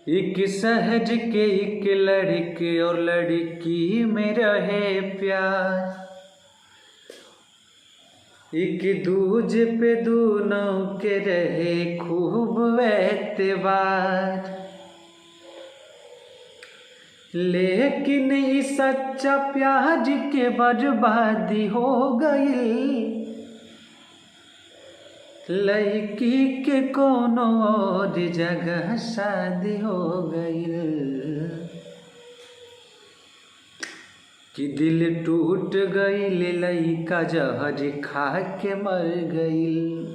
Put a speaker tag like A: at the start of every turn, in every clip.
A: एक सहज के एक लड़के और लड़की में रहे प्यार, एक दूजे पे दोनों के रहे खूब एतबार। लेकिन इस सच्चा प्यार के बर्बादी हो गई, लड़की के कोनो और जगह शादी हो गई। कि दिल टूट गईल, लइका जहर खा के मर गईल।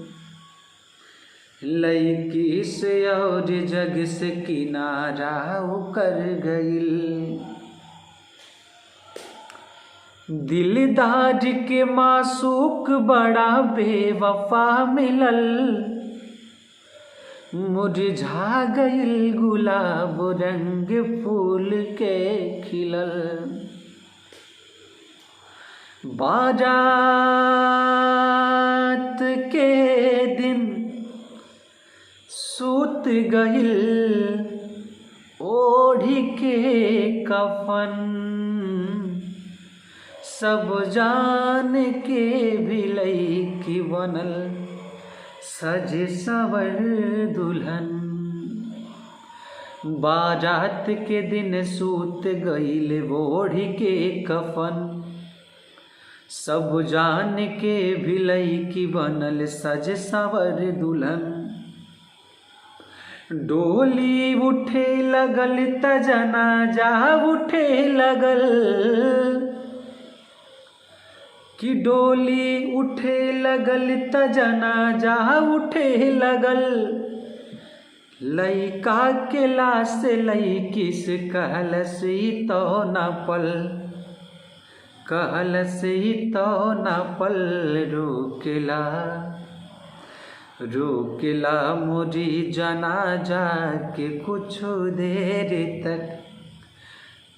A: लइकी से और जग से किनारा कर गईल। दिलदार के मासूक बड़ा बेवफा मिलल, मुरझा गईल गुलाब रंग फूल के खिलल। बारात के दिन सूत गईल ओढ़ी के कफन, सब जान के भी लइकी बनल सज सवर दुल्हन। बारात के दिन सूत गईल ओढ़ी के कफन, सब जान के भी लइकी बनल सज सवर दुल्हन। डोली उठे लगल त जनाजा उठे लगल, कि डोली उठे लगल त जनाजा उठे लगल। लइका के लाश लइकी से कहलस तो न पल, कहलस तो न पल। रोकेला रोकेला मोरी जनाजा के कुछ देर तक,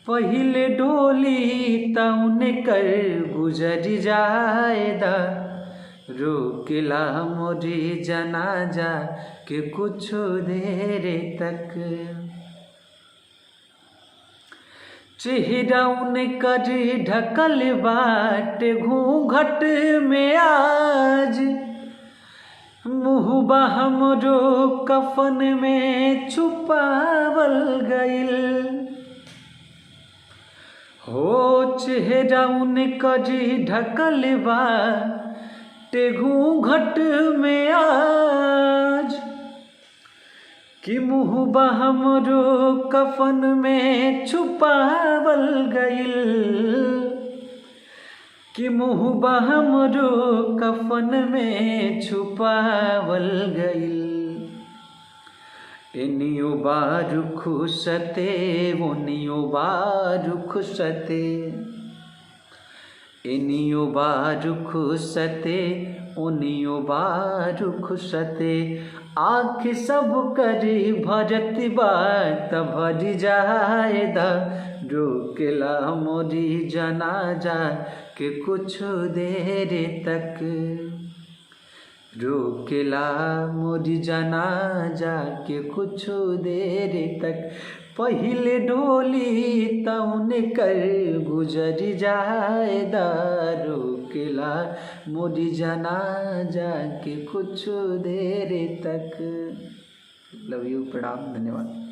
A: पहिले डोली तौन कर गुजर जाएदा। रोकेला मोरी जनाजा के कुछ देर तक। चेहरा उनकर ढकल बाट घूंघट में आज, मुँहबा हमरो कफन में छुपावल गईल। हो चेहरा उनकर ढकल बाट घूंघट में आज, कि मुँहबा हमरो कफन में छुपावल गईल। कि मुँहबा हमरो कफन में छुपावल गईल। एनियो बार खुशते ओनियो बार खुशते, एनियो बार खुशते ओनियो बार खुशते। आँख सब करी भरत बात भर जाएदा। रोकेला मोरी जनाजा के कुछ देर तक, रोकेला मोरी जनाजा के कुछ देर तक। पहिले डोली तौन कर गुजर जाएदा। रोकेला मोरी जनाजा के कुछ देर तक। लव यू, प्रणाम, धन्यवाद।